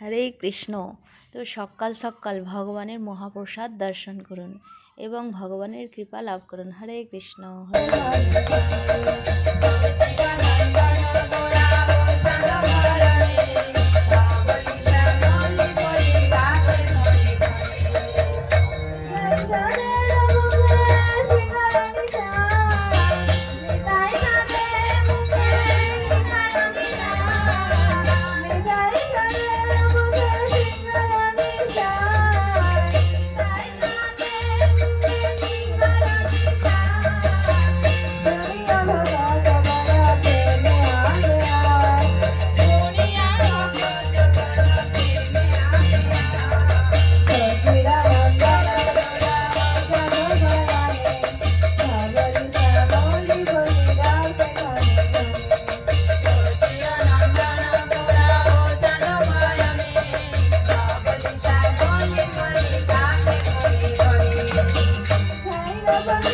হরে কৃষ্ণ। তো সকাল সকাল ভগবানের মহাপ্রসাদ দর্শন করুন এবং ভগবানের কৃপা লাভ করুন। হরে কৃষ্ণ। Bye.